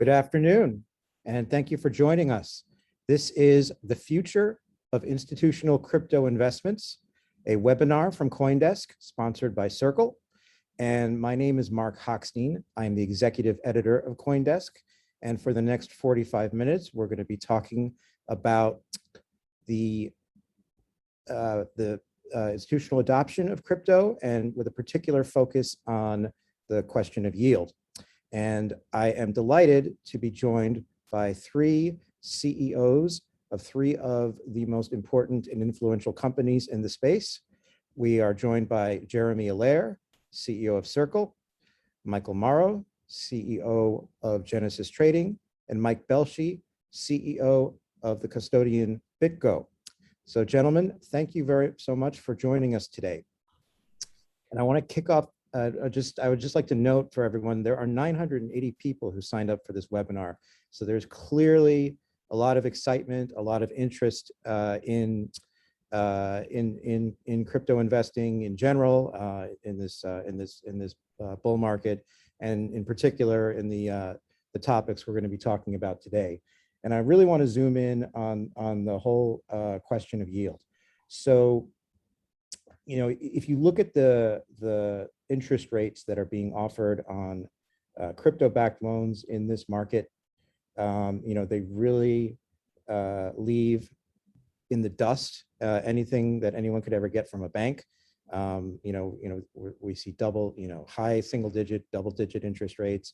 Good afternoon, and thank you for joining us. This is The Future of Institutional Crypto Investments, a webinar from CoinDesk sponsored by Circle. And my name is Mark Hochstein. I'm the executive editor of CoinDesk. And for the next 45 minutes, we're going to be talking about the institutional adoption of crypto, and with a particular focus on the question of yield. And I am delighted to be joined by three CEOs of three of the most important and influential companies in the space. We are joined by Jeremy Allaire, CEO of Circle, Michael Moro, CEO of Genesis Trading, and Mike Belshe, CEO of the Custodian BitGo. So gentlemen, thank you so much for joining us today. And I want to kick off, I would just like to note for everyone, there are 980 people who signed up for this webinar. So there's clearly a lot of excitement, a lot of interest in crypto investing in general, in this bull market, and in particular in the topics we're going to be talking about today. And I really want to zoom in on the whole question of yield. So, you know, if you look at the interest rates that are being offered on crypto-backed loans in this market, you know, they really leave in the dust anything that anyone could ever get from a bank. We see high single-digit, double-digit interest rates,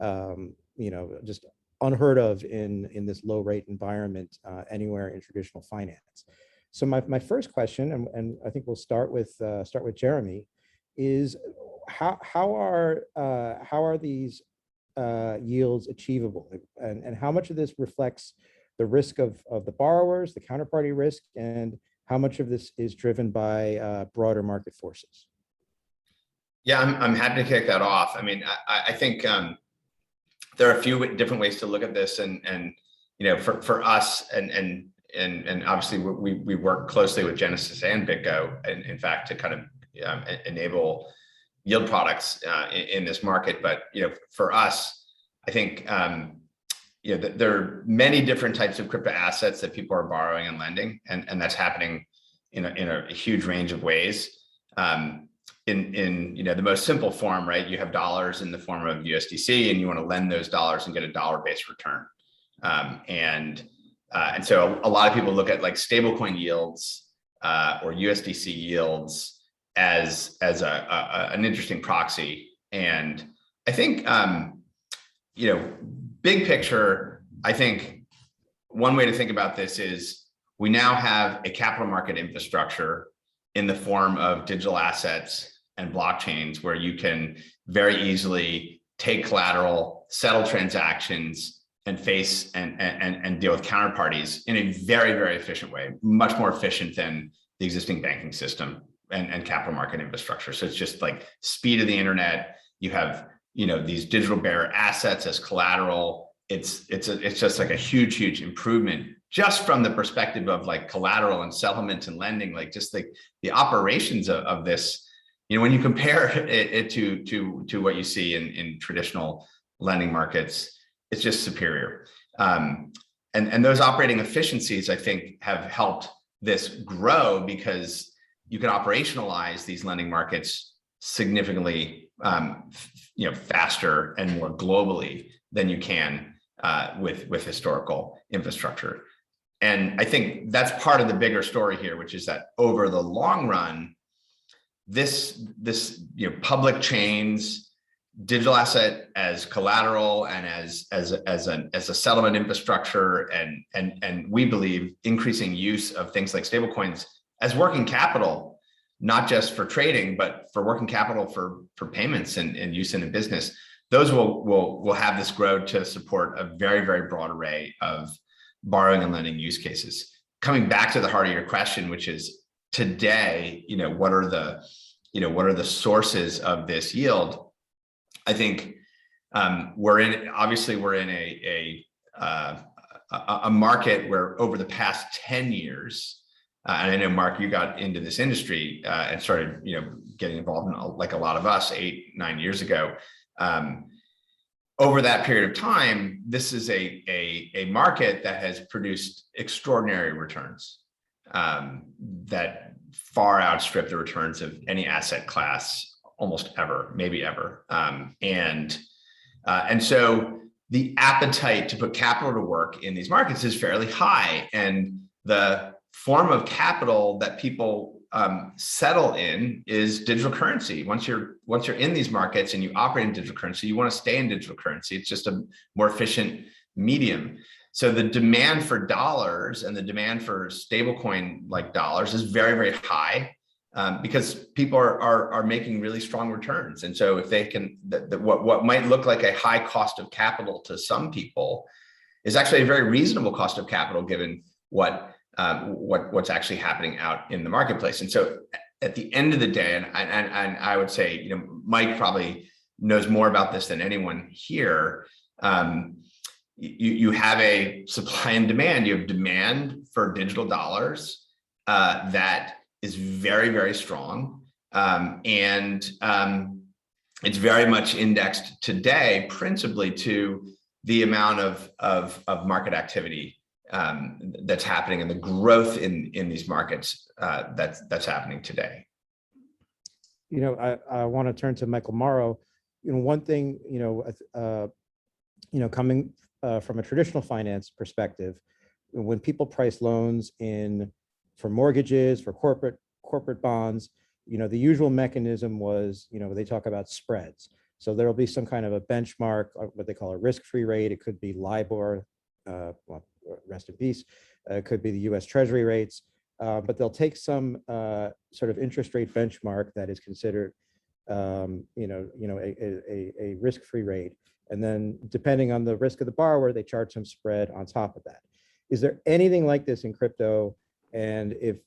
just unheard of in this low-rate environment anywhere in traditional finance. So my first question, and I think we'll start with Jeremy, is how are these yields achievable, and how much of this reflects the risk of the borrowers, the counterparty risk, and how much of this is driven by broader market forces? Yeah, I'm happy to kick that off. I mean, I think there are a few different ways to look at this, and you know, for us, and obviously we work closely with Genesis and BitGo, in fact, to kind of enable yield products in this market. But you know, for us, I think there are many different types of crypto assets that people are borrowing and lending, and that's happening in a huge range of ways. In the most simple form, right? You have dollars in the form of USDC, and you want to lend those dollars and get a dollar-based return. And so a lot of people look at like stablecoin yields or USDC yields as an interesting proxy. And I think big picture, I think one way to think about this is we now have a capital market infrastructure in the form of digital assets and blockchains where you can very easily take collateral, settle transactions, and face and deal with counterparties in a very, very efficient way, much more efficient than the existing banking system and capital market infrastructure. So it's just like speed of the internet. You have these digital bearer assets as collateral. It's just like a huge improvement just from the perspective of like collateral and settlement and lending, like just like the operations of this. When you compare it to what you see in traditional lending markets, it's just superior. And those operating efficiencies, I think, have helped this grow because you can operationalize these lending markets significantly faster and more globally than you can with historical infrastructure. And I think that's part of the bigger story here, which is that over the long run, this public chains, digital asset as collateral and as a settlement infrastructure, and we believe increasing use of things like stablecoins as working capital, not just for trading, but for working capital for payments and use in a business. Those will have this grow to support a very, very broad array of borrowing and lending use cases. Coming back to the heart of your question, which is today, what are the sources of this yield? I think we're in a market where over the past 10 years, and I know, Mark, you got into this industry and started, getting involved in, like a lot of us, 8-9 years ago. over that period of time, this is a market that has produced extraordinary returns that far outstrip the returns of any asset class almost ever, maybe ever. And so the appetite to put capital to work in these markets is fairly high. And the form of capital that people settle in is digital currency. Once you're in these markets and you operate in digital currency, you want to stay in digital currency. It's just a more efficient medium. So the demand for dollars and the demand for stablecoin like dollars is very, very high because people are making really strong returns. And so if they can, what might look like a high cost of capital to some people is actually a very reasonable cost of capital given what's actually happening out in the marketplace. And so at the end of the day, and I would say, Mike probably knows more about this than anyone here. You have a supply and demand. You have demand for digital dollars that is very, very strong. And it's very much indexed today, principally to the amount of market activity that's happening and the growth in these markets that's happening today. I want to turn to Michael Moro. One thing, coming from a traditional finance perspective, when people price loans for mortgages, for corporate bonds, the usual mechanism was, they talk about spreads. So there will be some kind of a benchmark, what they call a risk-free rate. It could be LIBOR, rest in peace. It could be the U.S. Treasury rates, but they'll take some sort of interest rate benchmark that is considered, a risk-free rate, and then depending on the risk of the borrower, they charge some spread on top of that. Is there anything like this in crypto? And if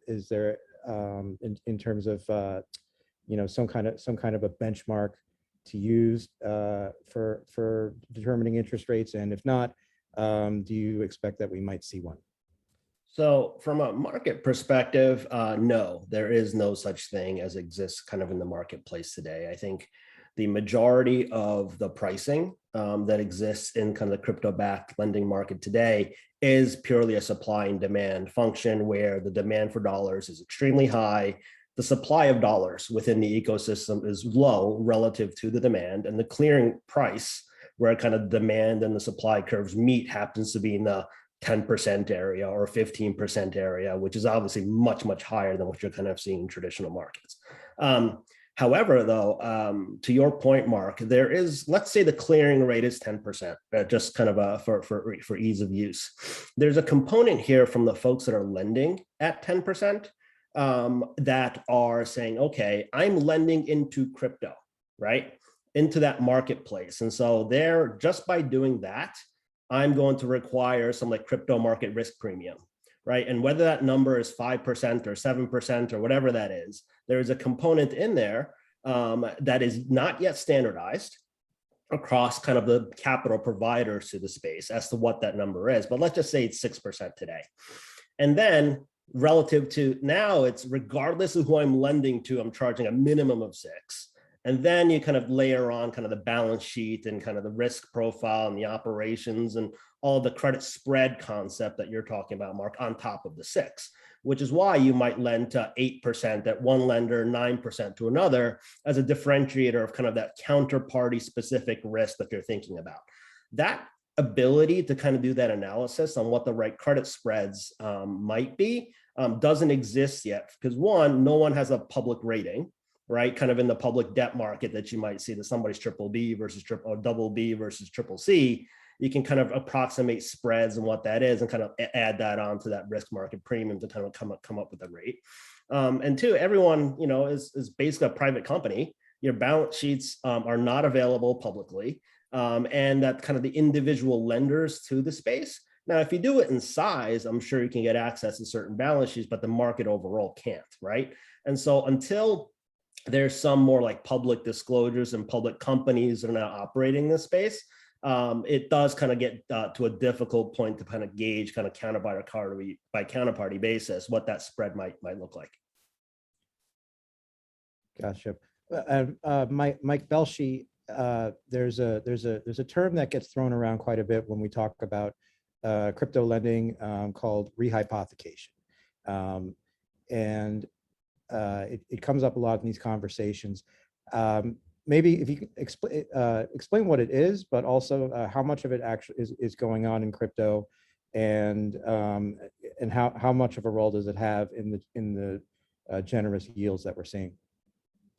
is there in terms of some kind of a benchmark to use for determining interest rates? And if not, do you expect that we might see one? So from a market perspective, no, there is no such thing as exists kind of in the marketplace today. I think the majority of the pricing that exists in kind of the crypto-backed lending market today is purely a supply and demand function, where the demand for dollars is extremely high. The supply of dollars within the ecosystem is low relative to the demand, and the clearing price, where kind of demand and the supply curves meet, happens to be in the 10% area or 15% area, which is obviously much, much higher than what you're kind of seeing in traditional markets. However, though, to your point, Mark, there is, let's say the clearing rate is 10%, just kind of for ease of use. There's a component here from the folks that are lending at 10% that are saying, okay, I'm lending into crypto, right? Into that marketplace. And so they're, just by doing that, I'm going to require some like crypto market risk premium, right? And whether that number is 5% or 7% or whatever that is, there is a component in there that is not yet standardized across kind of the capital providers to the space as to what that number is. But let's just say it's 6% today. And then relative to now, it's regardless of who I'm lending to, I'm charging a minimum of 6. And then you kind of layer on kind of the balance sheet and kind of the risk profile and the operations and all the credit spread concept that you're talking about, Mark, on top of the 6, which is why you might lend to 8% at one lender, 9% to another, as a differentiator of kind of that counterparty specific risk that you're thinking about. That ability to kind of do that analysis on what the right credit spreads might be doesn't exist yet, because one, no one has a public rating, right? Kind of in the public debt market that you might see that somebody's triple B versus double B versus triple C. You can kind of approximate spreads and what that is and kind of add that on to that risk market premium to kind of come up with a rate. And two, everyone, is basically a private company. Your balance sheets are not available publicly. And that kind of the individual lenders to the space. Now, if you do it in size, I'm sure you can get access to certain balance sheets, but the market overall can't, right? And so until there's some more like public disclosures and public companies that are now operating this space, it does kind of get to a difficult point to kind of gauge kind of counterparty by counterparty basis what that spread might look like. Gotcha. Mike Belshe, there's a term that gets thrown around quite a bit when we talk about crypto lending called rehypothecation. And it comes up a lot in these conversations. Maybe if you can explain what it is, but also how much of it actually is going on in crypto, and how much of a role does it have in the generous yields that we're seeing?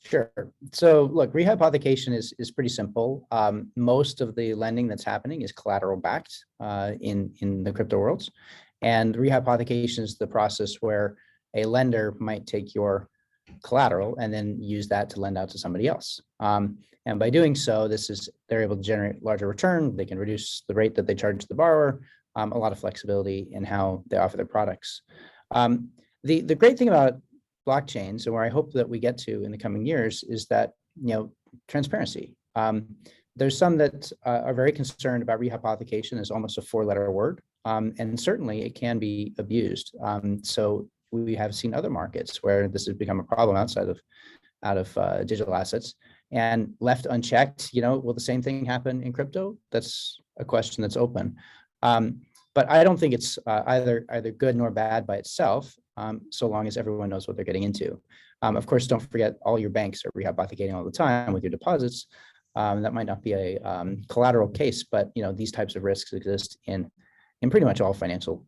Sure. So look, rehypothecation is pretty simple. Most of the lending that's happening is collateral backed in the crypto worlds. And rehypothecation is the process where a lender might take your collateral and then use that to lend out to somebody else. And by doing so, they're able to generate larger return. They can reduce the rate that they charge the borrower, a lot of flexibility in how they offer their products. The great thing about blockchains, and where I hope that we get to in the coming years, is that, transparency. There's some that are very concerned about rehypothecation as almost a four-letter word, and certainly it can be abused. So we have seen other markets where this has become a problem outside of digital assets, and left unchecked, will the same thing happen in crypto? That's a question that's open. But I don't think it's either good nor bad by itself, so long as everyone knows what they're getting into. Of course, don't forget all your banks are rehypothecating all the time with your deposits. That might not be a collateral case, but these types of risks exist in pretty much all financial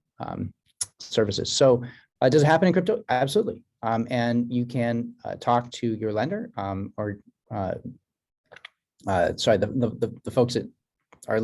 services. So does it happen in crypto? Absolutely. And you can talk to your lender or the folks that are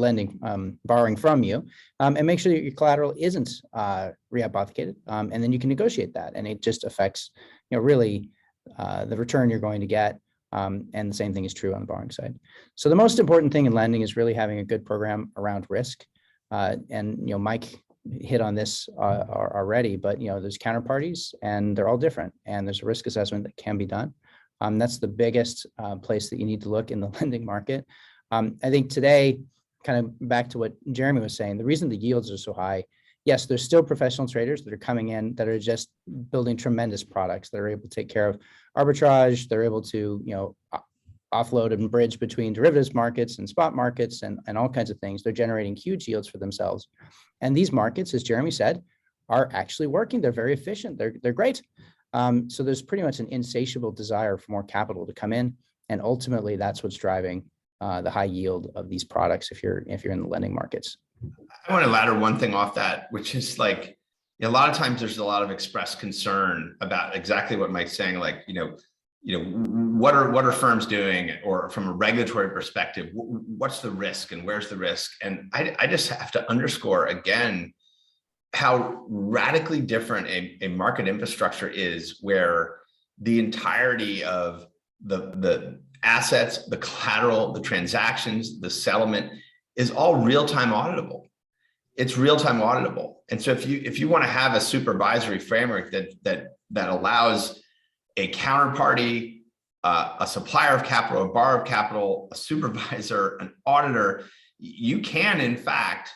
borrowing from you, and make sure that your collateral isn't rehypothecated, and then you can negotiate that, and it just affects, really the return you're going to get, and the same thing is true on the borrowing side. So the most important thing in lending is really having a good program around risk, and Mike hit on this already, but there's counterparties, and they're all different, and there's a risk assessment that can be done. That's the biggest place that you need to look in the lending market. I think today, kind of back to what Jeremy was saying, the reason the yields are so high, yes, there's still professional traders that are coming in that are just building tremendous products that are able to take care of arbitrage. They're able to, offload and bridge between derivatives markets and spot markets and all kinds of things. They're generating huge yields for themselves. And these markets, as Jeremy said, are actually working. They're very efficient. They're great. So there's pretty much an insatiable desire for more capital to come in. And ultimately, that's what's driving the high yield of these products if you're in the lending markets. I want to ladder one thing off that, which is like, a lot of times there's a lot of expressed concern about exactly what Mike's saying, like, what are firms doing, or from a regulatory perspective, what's the risk and where's the risk? And I just have to underscore again how radically different a market infrastructure is, where the entirety of the assets, the collateral, the transactions, the settlement is all real-time auditable. It's real-time auditable. And so if you want to have a supervisory framework that allows a counterparty, a supplier of capital, a borrower of capital, a supervisor, an auditor, you can in fact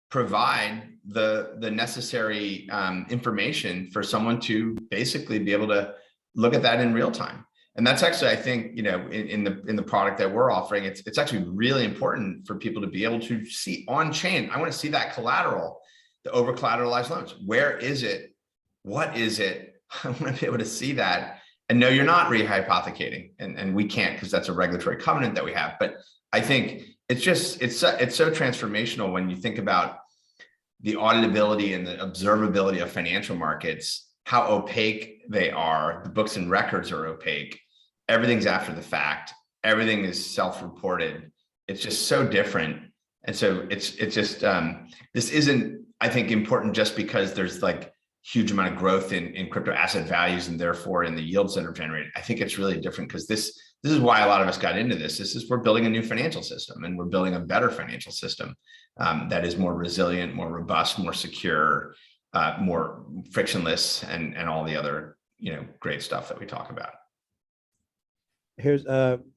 provide the necessary information for someone to basically be able to look at that in real time. And that's actually, I think, in the product that we're offering, it's actually really important for people to be able to see on chain. I want to see that collateral, the over collateralized loans. Where is it? What is it? I want to be able to see that. And no, you're not rehypothecating, and we can't, because that's a regulatory covenant that we have. But I think it's so transformational when you think about the auditability and the observability of financial markets, how opaque they are. The books and records are opaque. Everything's after the fact. Everything is self-reported. It's just so different. And so it's just, this isn't, I think, important just because there's like huge amount of growth in crypto asset values and therefore in the yields that are generated. I think it's really different because this is why a lot of us got into this. This is, we're building a new financial system, and we're building a better financial system that is more resilient, more robust, more secure, more frictionless, and all the other great stuff that we talk about. Here's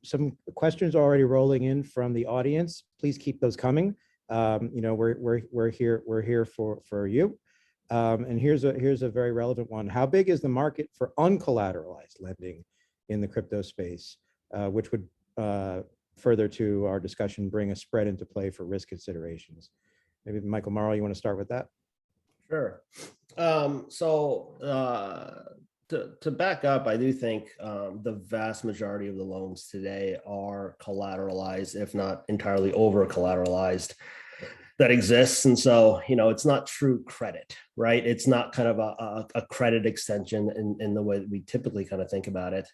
some questions already rolling in from the audience. Please keep those coming. We're here for you. And here's a very relevant one. How big is the market for uncollateralized lending in the crypto space, which would further to our discussion, bring a spread into play for risk considerations. Maybe Michael Moro, you want to start with that? Sure. To back up, I do think the vast majority of the loans today are collateralized, if not entirely over collateralized, that exists. And so, it's not true credit, right? It's not kind of a credit extension in the way that we typically kind of think about it.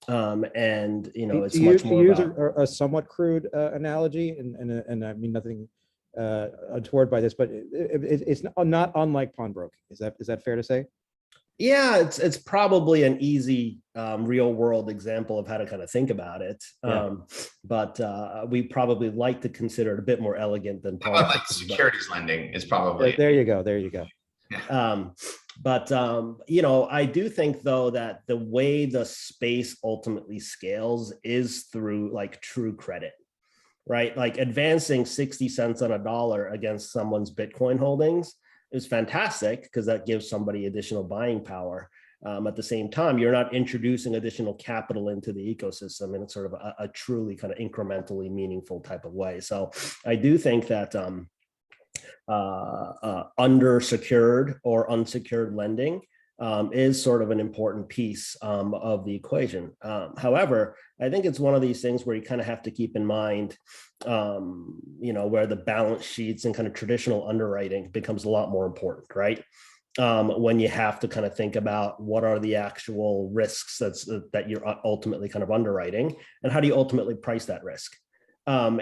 It's much more use about a somewhat crude analogy, and I mean nothing untoward by this, but it's not unlike pawnbroking. Is that fair to say? Yeah, it's probably an easy real world example of how to kind of think about it. Yeah. But we probably like to consider it a bit more elegant than How about like securities lending is probably. There you go. There you go. I do think though that the way the space ultimately scales is through like true credit, right? Like advancing 60 cents on a dollar against someone's Bitcoin holdings is fantastic because that gives somebody additional buying power. At the same time, you're not introducing additional capital into the ecosystem in sort of a truly kind of incrementally meaningful type of way. So I do think that undersecured or unsecured lending is sort of an important piece of the equation. However, I think it's one of these things where you kind of have to keep in mind, where the balance sheets and kind of traditional underwriting becomes a lot more important, right? When you have to kind of think about what are the actual risks that you're ultimately kind of underwriting, and how do you ultimately price that risk? So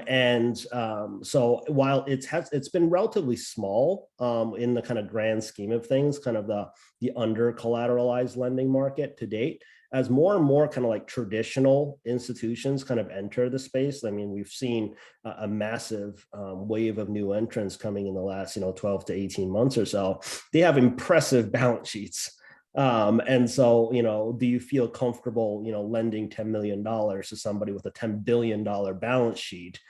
while it's been relatively small in the kind of grand scheme of things, kind of the under collateralized lending market to date, as more and more kind of like traditional institutions kind of enter the space. I mean, we've seen a massive wave of new entrants coming in the last 12 to 18 months or so. They have impressive balance sheets. And so, do you feel comfortable, lending $10 million to somebody with a $10 billion balance sheet?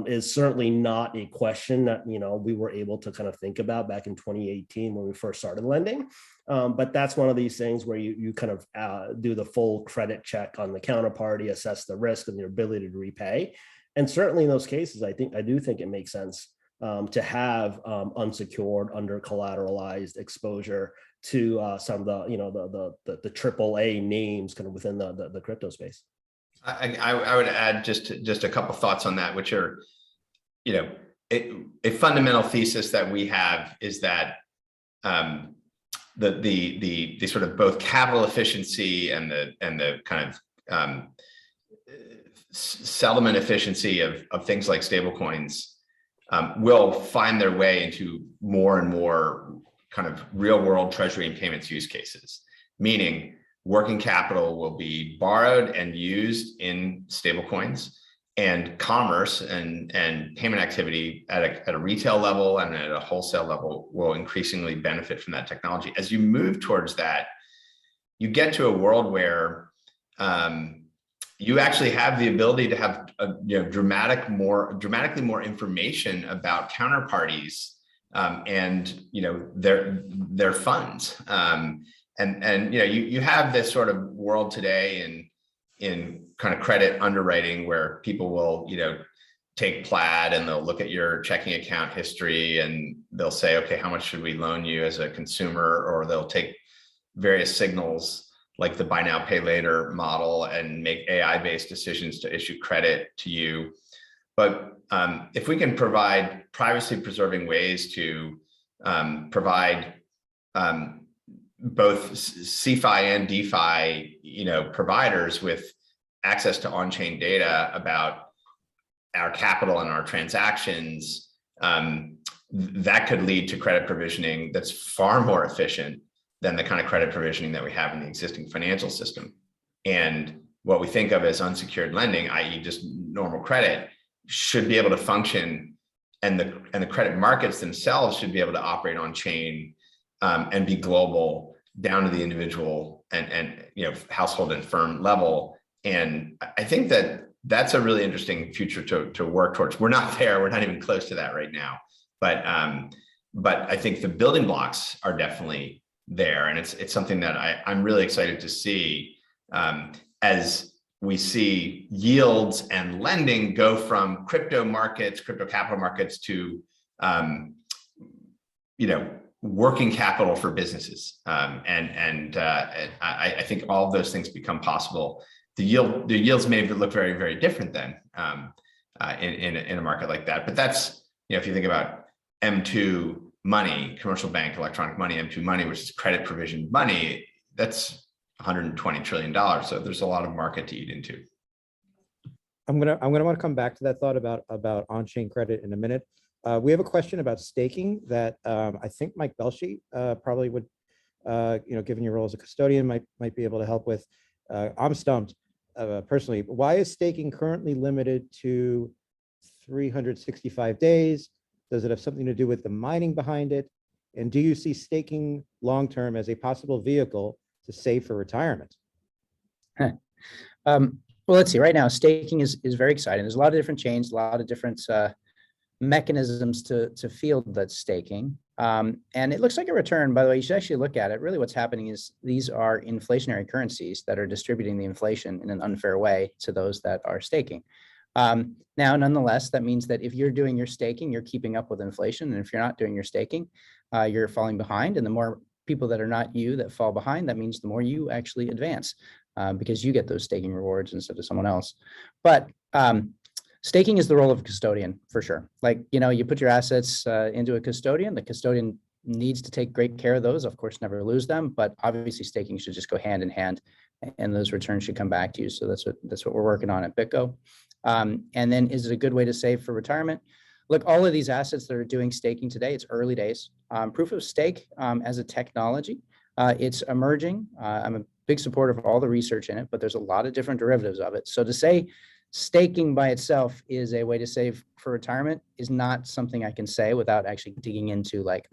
Is certainly not a question that, we were able to kind of think about back in 2018 when we first started lending. But that's one of these things where you kind of do the full credit check on the counterparty, assess the risk and their ability to repay. And certainly in those cases, I do think it makes sense to have unsecured, under collateralized exposure to some of the AAA names kind of within the crypto space. I would add just a couple thoughts on that, which are, a fundamental thesis that we have is that the sort of both capital efficiency and the kind of settlement efficiency of things like stablecoins will find their way into more and more kind of real world treasury and payments use cases, meaning working capital will be borrowed and used in stablecoins, and commerce and payment activity at a retail level and at a wholesale level will increasingly benefit from that technology. As you move towards that, you get to a world where you actually have the ability to have dramatically more information about counterparties and their funds. And you have this sort of world today in kind of credit underwriting where people will take Plaid and they'll look at your checking account history and they'll say, okay, how much should we loan you as a consumer? Or they'll take various signals like the buy now, pay later model and make AI-based decisions to issue credit to you. But if we can provide privacy-preserving ways to provide both CeFi and DeFi, providers with access to on-chain data about our capital and our transactions, that could lead to credit provisioning that's far more efficient than the kind of credit provisioning that we have in the existing financial system. And what we think of as unsecured lending, i.e. just normal credit, should be able to function, and the credit markets themselves should be able to operate on chain and be global down to the individual and household and firm level. And I think that that's a really interesting future to work towards. We're not there. We're not even close to that right now. But I think the building blocks are definitely there. And it's something that I'm really excited to see as we see yields and lending go from crypto markets, crypto capital markets to, working capital for businesses. I think all of those things become possible. The yields may look very, very different then in a market like that. But that's, if you think about M2 money, commercial bank, electronic money, M2 money, which is credit provisioned money, that's $120 trillion. So there's a lot of market to eat into. I'm gonna want to come back to that thought about on-chain credit in a minute. We have a question about staking that I think Mike Belshe probably would, given your role as a custodian, might be able to help with. I'm stumped personally. Why is staking currently limited to 365 days? Does it have something to do with the mining behind it? And do you see staking long-term as a possible vehicle to save for retirement? Well, let's see. Right now, staking is very exciting. There's a lot of different chains, a lot of different mechanisms to field that staking. And it looks like a return. By the way, you should actually look at it. Really what's happening is these are inflationary currencies that are distributing the inflation in an unfair way to those that are staking. Now, nonetheless, that means that if you're doing your staking, you're keeping up with inflation. And if you're not doing your staking, you're falling behind. And the more people that are not you that fall behind, that means the more you actually advance because you get those staking rewards instead of someone else. But staking is the role of a custodian for sure. Like, you put your assets into a custodian, the custodian needs to take great care of those, of course, never lose them, but obviously staking should just go hand in hand and those returns should come back to you. So that's what we're working on at BitGo. And then is it a good way to save for retirement? Look, all of these assets that are doing staking today, it's early days. Proof of stake as a technology, it's emerging. I'm a big supporter of all the research in it, but there's a lot of different derivatives of it. So to say staking by itself is a way to save for retirement is not something I can say without actually digging into like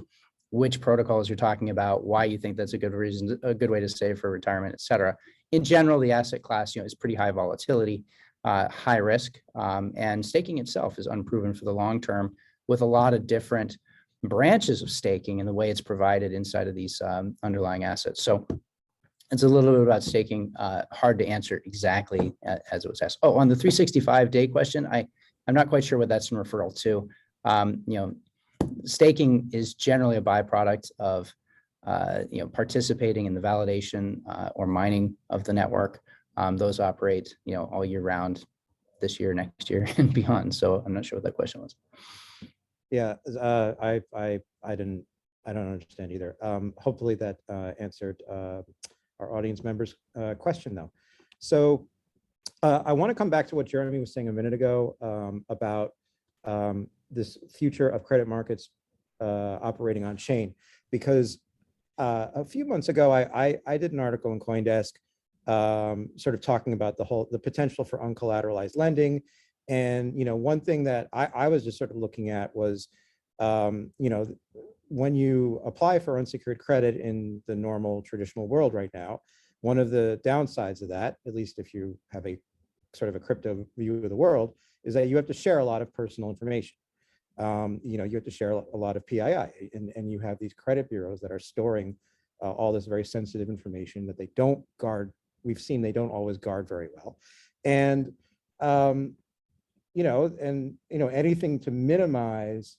which protocols you're talking about, why you think that's a good reason, a good way to save for retirement, et cetera. In general, the asset class, is pretty high volatility, high risk, and staking itself is unproven for the long term with a lot of different branches of staking and the way it's provided inside of these underlying assets. So it's a little bit about staking, hard to answer exactly as it was asked. Oh, on the 365-day question, I'm not quite sure what that's in referral to. Staking is generally a byproduct of participating in the validation or mining of the network. Those operate all year round, this year, next year, and beyond. So I'm not sure what that question was. Yeah, I don't understand either. Hopefully that answered our audience members' question though. So I want to come back to what Jeremy was saying a minute ago about this future of credit markets operating on chain, because a few months ago I did an article in CoinDesk sort of talking about the potential for uncollateralized lending. And one thing that I was just sort of looking at was when you apply for unsecured credit in the normal traditional world right now, one of the downsides of that, at least if you have a sort of a crypto view of the world, is that you have to share a lot of personal information. You have to share a lot of PII, and you have these credit bureaus that are storing all this very sensitive information that they don't guard. We've seen they don't always guard very well. And anything to minimize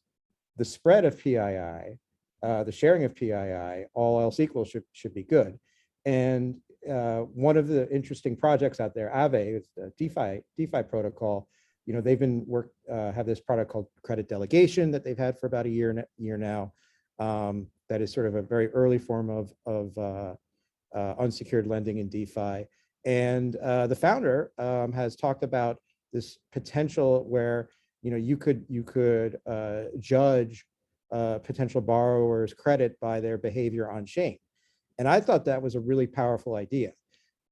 the spread of PII, the sharing of PII, all else equal should be good. And one of the interesting projects out there, Aave, it's a DeFi protocol. They've been have this product called Credit Delegation that they've had for about a year now. That is sort of a very early form of unsecured lending in DeFi. And the founder has talked about this potential where you could judge potential borrowers' credit by their behavior on chain. And I thought that was a really powerful idea.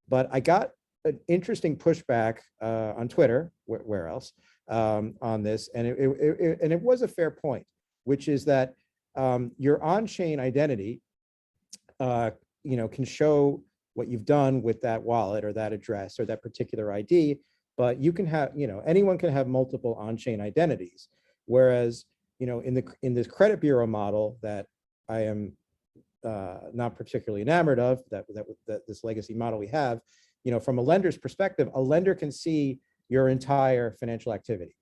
But I got an interesting pushback on Twitter, where else, on this, and it was a fair point, which is that your on-chain identity, can show what you've done with that wallet or that address or that particular ID, but you can have, anyone can have multiple on-chain identities. Whereas, in this credit bureau model that I am not particularly enamored of, that this legacy model we have, from a lender's perspective, a lender can see your entire financial activity,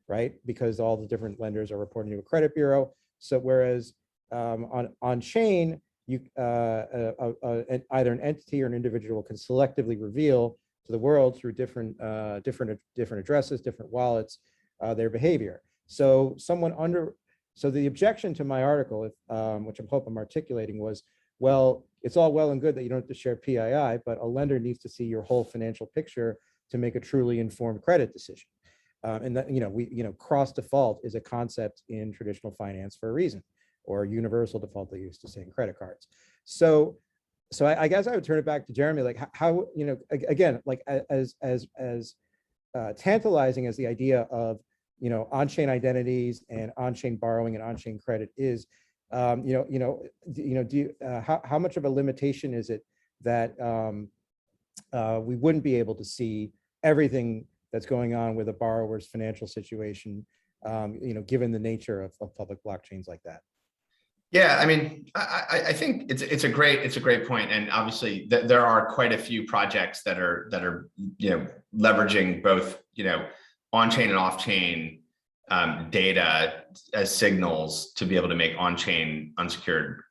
right? Because all the different lenders are reporting to a credit bureau. So whereas on chain, you either an entity or an individual can selectively reveal to the world through different addresses, different wallets, their behavior. So so the objection to my article, which I hope I'm articulating, was, well, it's all well and good that you don't have to share PII, but a lender needs to see your whole financial picture to make a truly informed credit decision. And that, cross default is a concept in traditional finance for a reason, or universal default, they used to say in credit cards. So I guess I would turn it back to Jeremy, like how again, like as tantalizing as the idea of, on-chain identities and on-chain borrowing and on-chain credit is, how much of a limitation is it that we wouldn't be able to see everything that's going on with a borrower's financial situation, given the nature of public blockchains like that? Yeah, I mean, I think it's a great point, and obviously there are quite a few projects that are leveraging both on-chain and off-chain data as signals to be able to make on-chain unsecured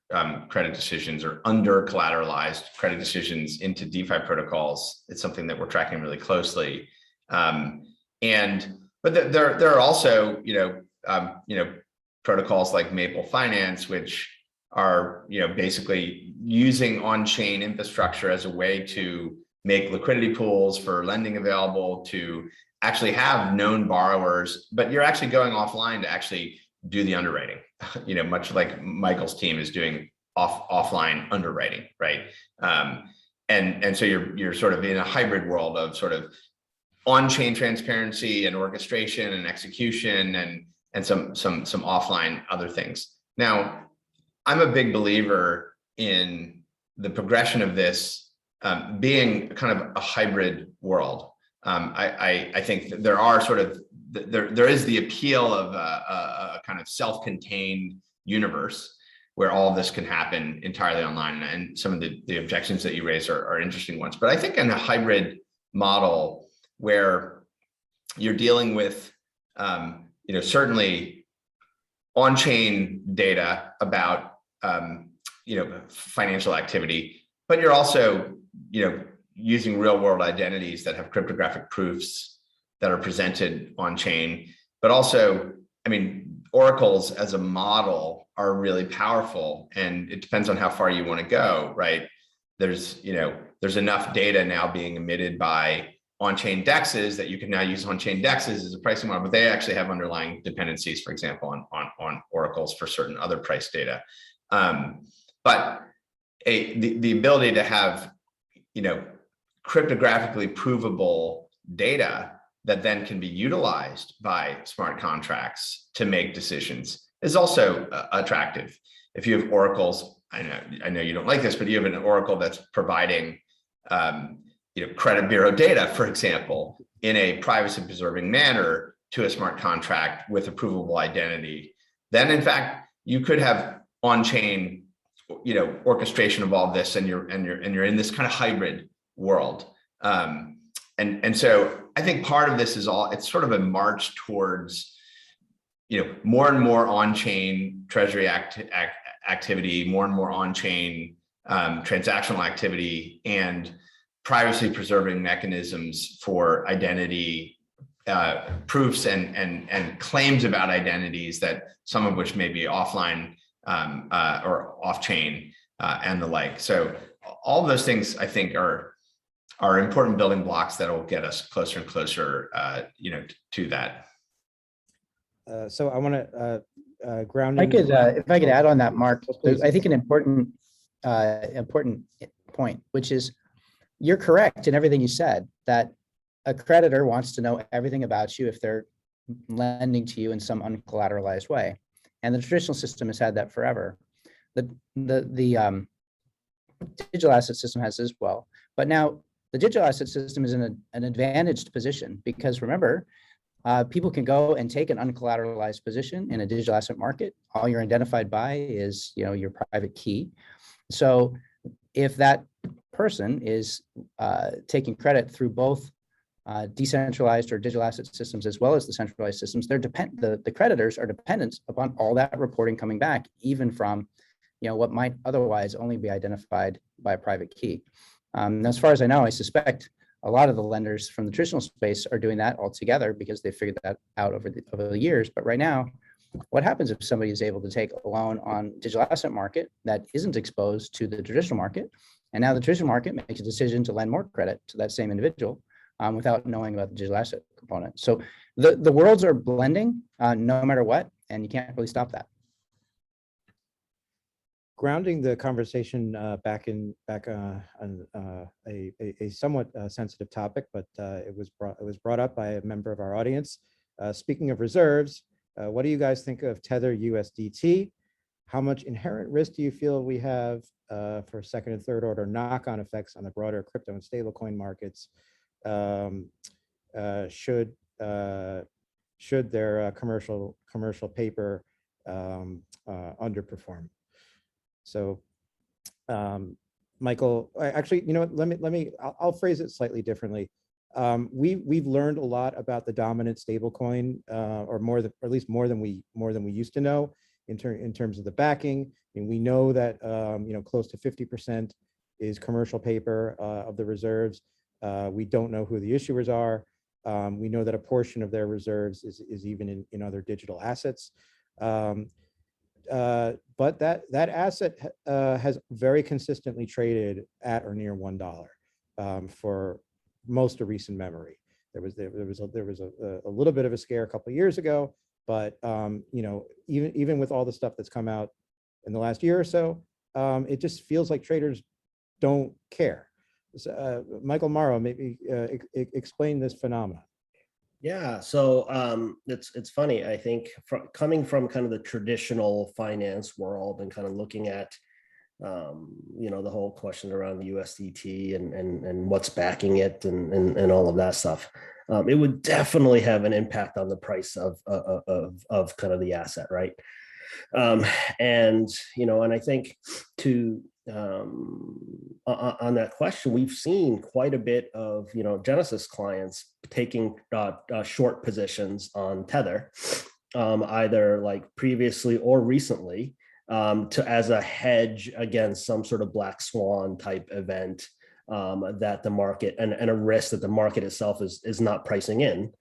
credit decisions or under collateralized credit decisions into DeFi protocols. It's something that we're tracking really closely, but there are also protocols like Maple Finance, which are basically using on-chain infrastructure as a way to make liquidity pools for lending available, to actually have known borrowers, but you're actually going offline to actually do the underwriting, much like Michael's team is doing offline underwriting, right? And so you're sort of in a hybrid world of sort of on-chain transparency and orchestration and execution and some offline other things. Now, I'm a big believer in the progression of this being kind of a hybrid world. I think that there are there is the appeal of a kind of self-contained universe where all of this can happen entirely online, and some of the objections that you raise are interesting ones. But I think in a hybrid model where you're dealing with certainly on-chain data about financial activity, but you're also using real-world identities that have cryptographic proofs that are presented on-chain. But also, I mean, oracles as a model are really powerful, and it depends on how far you want to go, right? There's enough data now being emitted by on-chain dexes that you can now use on-chain dexes as a pricing model, but they actually have underlying dependencies, for example, on oracles for certain other price data. But the ability to have, cryptographically provable data that then can be utilized by smart contracts to make decisions is also attractive. If you have oracles, I know you don't like this, but you have an oracle that's providing credit bureau data, for example, in a privacy preserving manner to a smart contract with a provable identity, then in fact you could have on-chain orchestration of all this, and you're in this kind of hybrid world. And so I think part of this is it's sort of a march towards more and more on-chain treasury activity, more and more on-chain transactional activity, and privacy preserving mechanisms for identity proofs and claims about identities, that some of which may be offline or off-chain and the like. So all of those things, I think, are important building blocks that will get us closer and closer to that. So I want to ground. If I could add on that, Mark, I think an important point, which is, you're correct in everything you said, that a creditor wants to know everything about you if they're lending to you in some uncollateralized way. And the traditional system has had that forever. The digital asset system has as well. But now the digital asset system is in an advantaged position, because remember, people can go and take an uncollateralized position in a digital asset market. All you're identified by is your private key. So if that person is taking credit through both decentralized or digital asset systems as well as the centralized systems, the creditors are dependent upon all that reporting coming back, even from what might otherwise only be identified by a private key. As far as I know, I suspect a lot of the lenders from the traditional space are doing that altogether because they figured that out over the years. But right now, what happens if somebody is able to take a loan on digital asset market that isn't exposed to the traditional market, and now the traditional market makes a decision to lend more credit to that same individual without knowing about the digital asset component? So the worlds are blending no matter what, and you can't really stop that. Grounding the conversation back on a somewhat sensitive topic, but it was brought up by a member of our audience. Speaking of reserves, what do you guys think of Tether USDT? How much inherent risk do you feel we have for second and third order knock-on effects on the broader crypto and stablecoin markets? Should their commercial paper underperform? So, Michael, actually, you know what? I'll phrase it slightly differently. We've learned a lot about the dominant stablecoin, or at least more than we used to know in terms of the backing. And we know that close to 50% is commercial paper of the reserves. We don't know who the issuers are. We know that a portion of their reserves is even in other digital assets. But that asset has very consistently traded at or near $1 for most of recent memory. There was a little bit of a scare a couple of years ago, but even with all the stuff that's come out in the last year or so, it just feels like traders don't care. So, Michael Moro, maybe explain this phenomenon. Yeah, so it's funny. I think coming from kind of the traditional finance world and kind of looking at the whole question around USDT and what's backing it and all of that stuff, it would definitely have an impact on the price of kind of the asset, right? And I think on that question, we've seen quite a bit of Genesis clients taking short positions on Tether, either like previously or recently, as a hedge against some sort of black swan type event that the market and a risk that the market itself is not pricing in,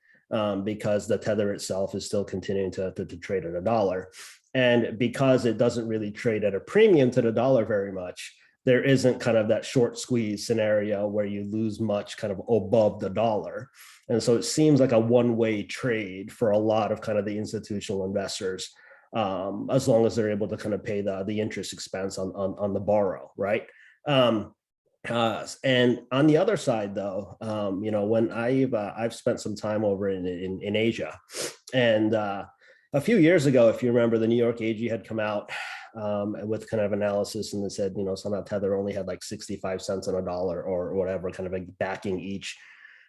because the Tether itself is still continuing to trade at $1. And because it doesn't really trade at a premium to the dollar very much, there isn't kind of that short squeeze scenario where you lose much kind of above the dollar. And so it seems like a one-way trade for a lot of kind of the institutional investors, as long as they're able to kind of pay the interest expense on the borrow, right? And on the other side, though, when I've spent some time over in Asia, and a few years ago, if you remember, the New York AG had come out with kind of analysis, and they said, somehow Tether only had like 65 cents on a dollar or whatever, kind of like backing each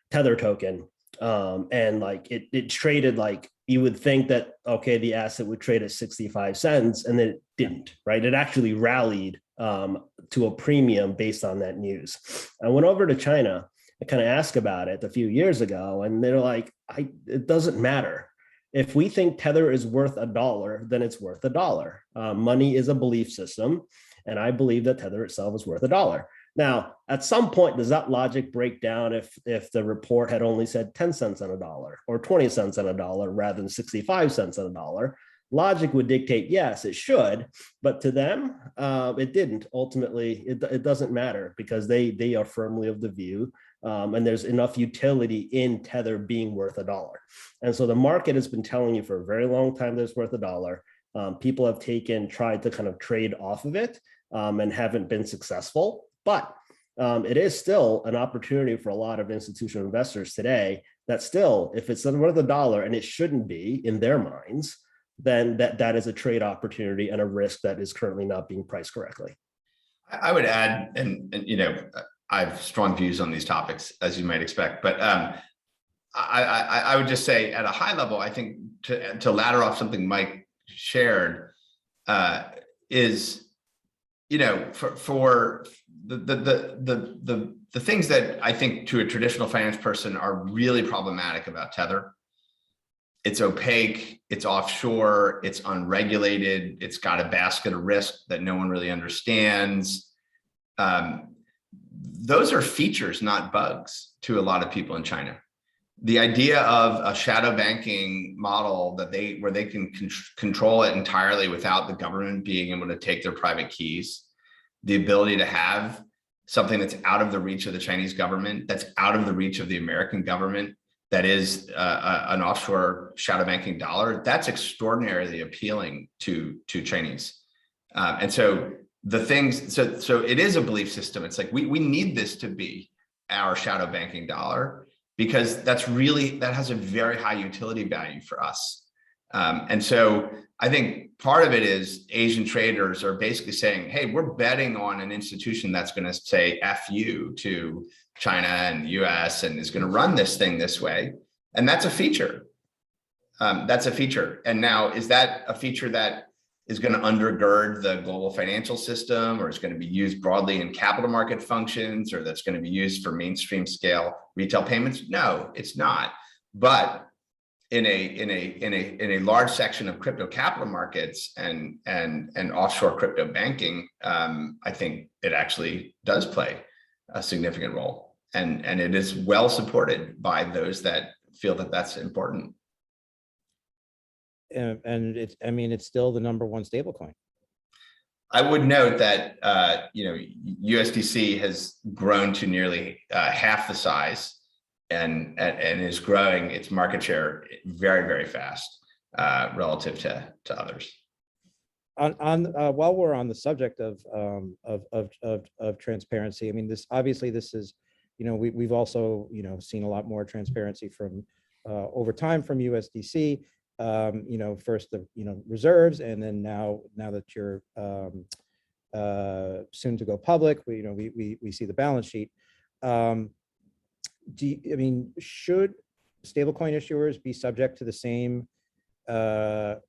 Tether token. And like it traded like you would think that, okay, the asset would trade at 65 cents, and then it didn't, right? It actually rallied to a premium based on that news. I went over to China. I kind of asked about it a few years ago, and they're like, it doesn't matter. If we think Tether is worth $1, then it's worth $1. Money is a belief system, and I believe that Tether itself is worth $1. Now, at some point, does that logic break down if the report had only said 10 cents on a dollar or 20 cents on a dollar rather than 65 cents on a dollar? Logic would dictate, yes, it should, but to them, it didn't. Ultimately, it doesn't matter because they are firmly of the view, and there's enough utility in Tether being worth $1. And so the market has been telling you for a very long time that it's worth $1. People have tried to kind of trade off of it and haven't been successful, but it is still an opportunity for a lot of institutional investors today that still, if it's worth $1, and it shouldn't be in their minds, then that is a trade opportunity and a risk that is currently not being priced correctly. I would add, and I have strong views on these topics, as you might expect, but I would just say at a high level, I think to ladder off something Mike shared is, for the things that I think to a traditional finance person are really problematic about Tether. It's opaque, it's offshore, it's unregulated, it's got a basket of risk that no one really understands. Those are features, not bugs, to a lot of people in China. The idea of a shadow banking model where they can control it entirely without the government being able to take their private keys, the ability to have something that's out of the reach of the Chinese government, that's out of the reach of the American government, that is an offshore shadow banking dollar, that's extraordinarily appealing to Chinese. And so the things, so it is a belief system. It's like, we need this to be our shadow banking dollar, because that has a very high utility value for us. And so I think part of it is Asian traders are basically saying, hey, we're betting on an institution that's going to say F you to China and the US and is going to run this thing this way. And that's a feature. That's a feature. And now, is that a feature that is going to undergird the global financial system, or is going to be used broadly in capital market functions, or that's going to be used for mainstream scale retail payments? No, it's not. But in a large section of crypto capital markets and offshore crypto banking, I think it actually does play a significant role, and it is well supported by those that feel that that's important. And it's still the #1 stablecoin. I would note that USDC has grown to nearly half the size, and is growing its market share very, very fast relative to others. While we're on the subject of transparency, I mean, this is, we've also seen a lot more transparency from over time from USDC. First the reserves, and then now that you're soon to go public, we see the balance sheet. Should stablecoin issuers be subject to the same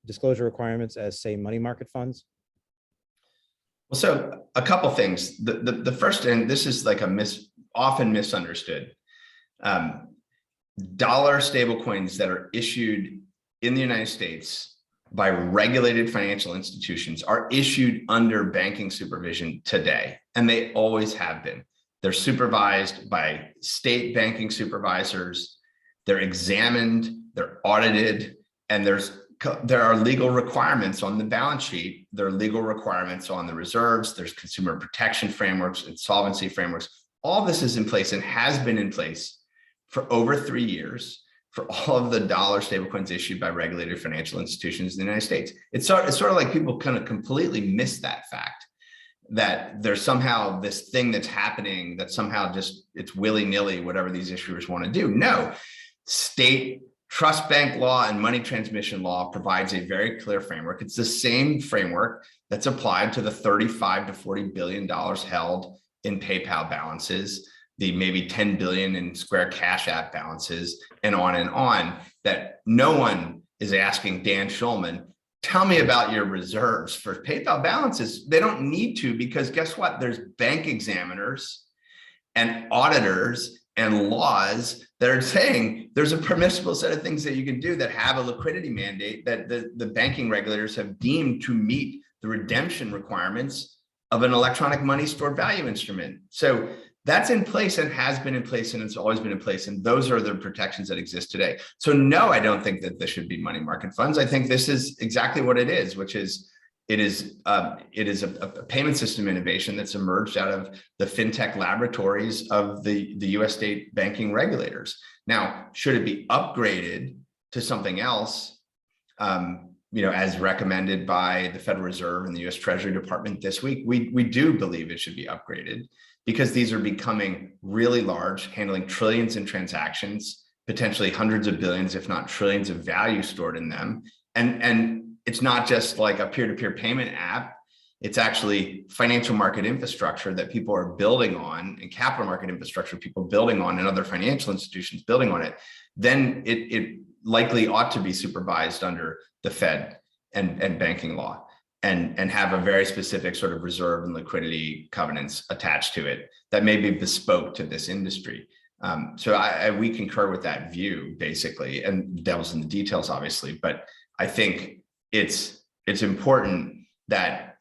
disclosure requirements as, say, money market funds? Well, so a couple things. The first, and this is like often misunderstood, dollar stablecoins that are issued in the United States by regulated financial institutions are issued under banking supervision today, and they always have been. They're supervised by state banking supervisors. They're examined, they're audited, and there are legal requirements on the balance sheet. There are legal requirements on the reserves. There's consumer protection frameworks, insolvency frameworks. All this is in place and has been in place for over 3 years for all of the dollar stablecoins issued by regulated financial institutions in the United States. It's sort of like people kind of completely miss that fact, that there's somehow this thing that's happening that somehow just it's willy-nilly whatever these issuers want to do. No, state trust bank law and money transmission law provides a very clear framework. It's the same framework that's applied to the $35 to $40 billion held in PayPal balances, the maybe 10 billion in Square Cash App balances, and on, that no one is asking Dan Schulman, tell me about your reserves for PayPal balances. They don't need to, because guess what? There's bank examiners and auditors and laws that are saying there's a permissible set of things that you can do that have a liquidity mandate that the banking regulators have deemed to meet the redemption requirements of an electronic money stored value instrument. So that's in place and has been in place, and it's always been in place. And those are the protections that exist today. So no, I don't think that this should be money market funds. I think this is exactly what it is, which is it is a payment system innovation that's emerged out of the fintech laboratories of the US state banking regulators. Now, should it be upgraded to something else, as recommended by the Federal Reserve and the US Treasury Department this week? We do believe it should be upgraded, because these are becoming really large, handling trillions in transactions, potentially hundreds of billions, if not trillions of value stored in them. And it's not just like a peer-to-peer payment app. It's actually financial market infrastructure that people are building on, and capital market infrastructure people building on, and other financial institutions building on it. Then it likely ought to be supervised under the Fed and banking law. and have a very specific sort of reserve and liquidity covenants attached to it that may be bespoke to this industry. So we concur with that view, basically, and devils in the details, obviously. But I think it's important that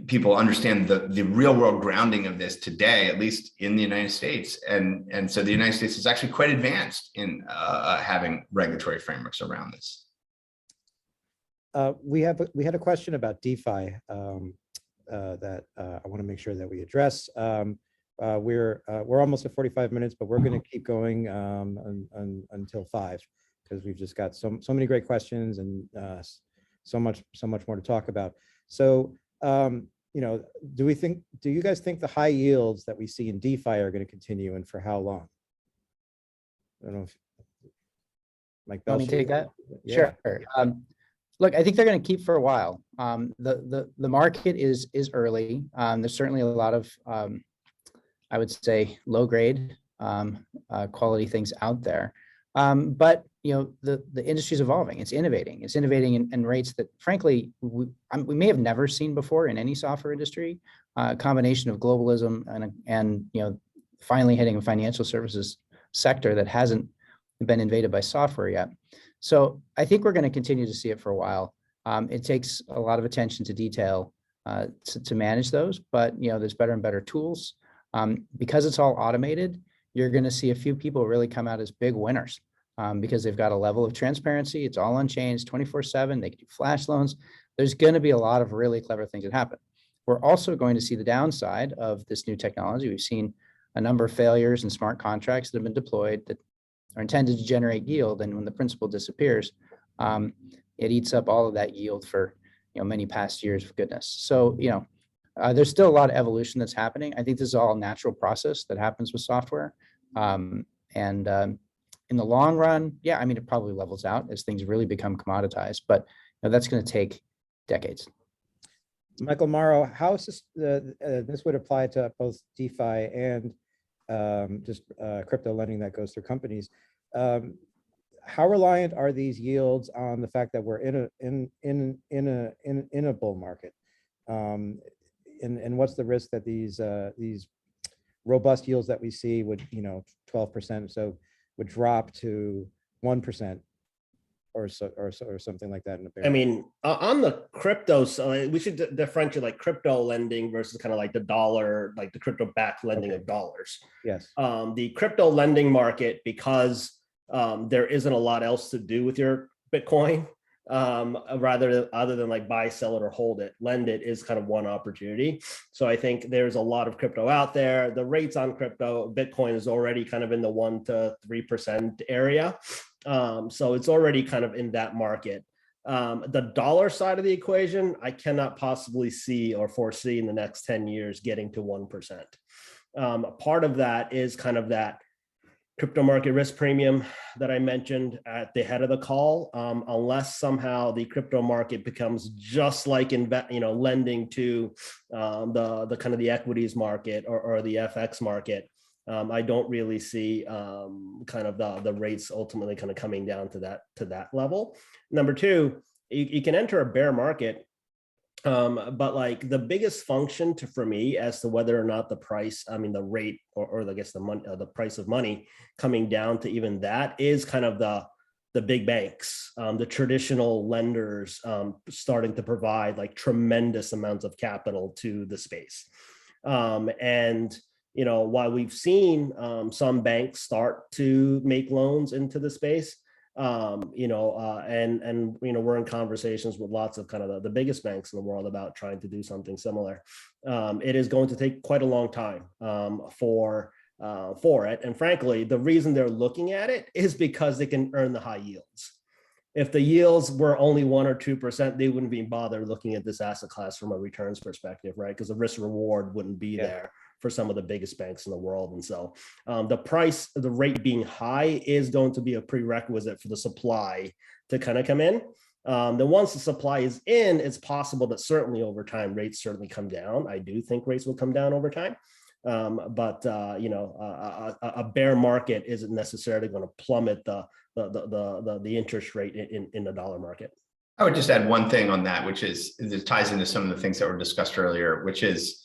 people understand the real world grounding of this today, at least in the United States. And so the United States is actually quite advanced in having regulatory frameworks around this. We had a question about DeFi that I want to make sure that we address. We're almost at 45 minutes, but we're going to keep going until 5 because we've just got so many great questions and so much more to talk about. So, you know, do you guys think the high yields that we see in DeFi are going to continue, and for how long? I don't know if Mike Belshe. Let me take that. Yeah. Sure. Look, I think they're going to keep for a while. The market is early. There's certainly a lot of I would say low grade quality things out there. But you know, the industry is evolving. It's innovating in rates that, frankly, we may have never seen before in any software industry. A combination of globalism and you know, finally hitting a financial services sector that hasn't been invaded by software yet. So I think we're going to continue to see it for a while. It takes a lot of attention to detail to manage those, but you know, there's better and better tools. Because it's all automated, you're going to see a few people really come out as big winners because they've got a level of transparency. It's all on chains 24/7. They can do flash loans. There's going to be a lot of really clever things that happen. We're also going to see the downside of this new technology. We've seen a number of failures in smart contracts that have been deployed that are intended to generate yield. And when the principal disappears, it eats up all of that yield for, you know, many past years of goodness. So, you know, there's still a lot of evolution that's happening. I think this is all a natural process that happens with software. In the long run, yeah, I mean, it probably levels out as things really become commoditized, but you know, that's going to take decades. Michael Moro, how is this would apply to both DeFi and just crypto lending that goes through companies. How reliant are these yields on the fact that we're in a bull market? And what's the risk that these robust yields that we see would, you know, 12% so would drop to 1% or something like that in a bear? I mean, on the crypto side, we should differentiate like crypto lending versus kind of like the dollar, like the crypto backed lending of dollars. Yes. The crypto lending market, because there isn't a lot else to do with your Bitcoin, other than like buy, sell it, or hold it, lend it is kind of one opportunity. So I think there's a lot of crypto out there. The rates on crypto, Bitcoin is already kind of in the 1 to 3% area. So it's already kind of in that market. The dollar side of the equation, I cannot possibly see or foresee in the next 10 years getting to 1%. Part of that is kind of that crypto market risk premium that I mentioned at the head of the call. Unless somehow the crypto market becomes just like lending to the kind of the equities market or the FX market, I don't really see kind of the rates ultimately kind of coming down to that level. Number two, you can enter a bear market. But like the biggest function for me as to whether or not the price, I mean, the rate or I guess the money, the price of money coming down to even that is kind of the big banks, the traditional lenders starting to provide like tremendous amounts of capital to the space. And, you know, while we've seen some banks start to make loans into the space, and we're in conversations with lots of kind of the biggest banks in the world about trying to do something similar. It is going to take quite a long time for it. And frankly, the reason they're looking at it is because they can earn the high yields. If the yields were only 1 or 2%, they wouldn't even bother looking at this asset class from a returns perspective, right? Because the risk reward wouldn't be there for some of the biggest banks in the world. And so the rate being high is going to be a prerequisite for the supply to kind of come in. Then once the supply is in, it's possible that certainly over time, rates certainly come down. I do think rates will come down over time. But a bear market isn't necessarily going to plummet the interest rate in the dollar market. I would just add one thing on that, which is this ties into some of the things that were discussed earlier, which is,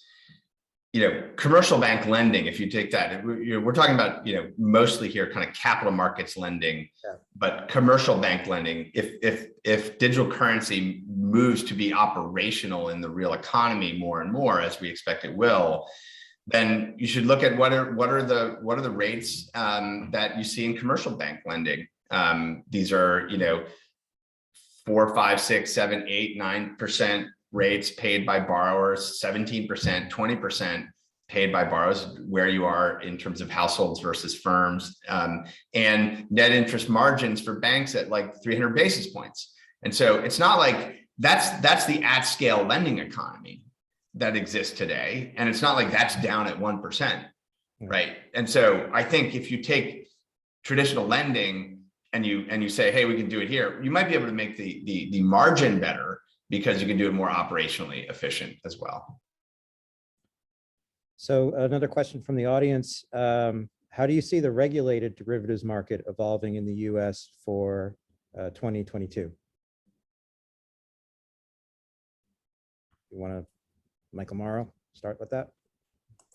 commercial bank lending. If you take that, we're talking about, mostly here kind of capital markets lending, but commercial bank lending. If digital currency moves to be operational in the real economy more and more, as we expect it will, then you should look at what are the rates that you see in commercial bank lending. These are 4, 5, 6, 7, 8, 9% rates paid by borrowers, 17%, 20% paid by borrowers, where you are in terms of households versus firms, and net interest margins for banks at like 300 basis points. And so it's not like that's the at scale lending economy that exists today. And it's not like that's down at 1%, right? And so I think if you take traditional lending and you say, hey, we can do it here, you might be able to make the margin better, because you can do it more operationally efficient as well. So another question from the audience. How do you see the regulated derivatives market evolving in the US for 2022? You want to, Michael Moro, start with that?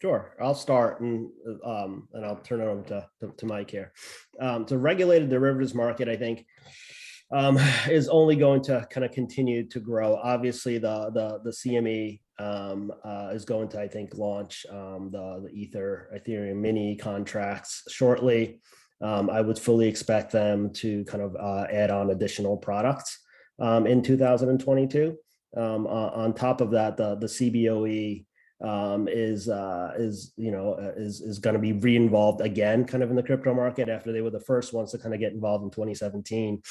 Sure, I'll start and I'll turn it over to Mike here. The regulated derivatives market, I think, is only going to kind of continue to grow. Obviously, the CME is going to, I think, launch the Ethereum mini contracts shortly. I would fully expect them to kind of add on additional products in 2022. On top of that, the CBOE is going to be re-involved again, kind of in the crypto market after they were the first ones to kind of get involved in 2017.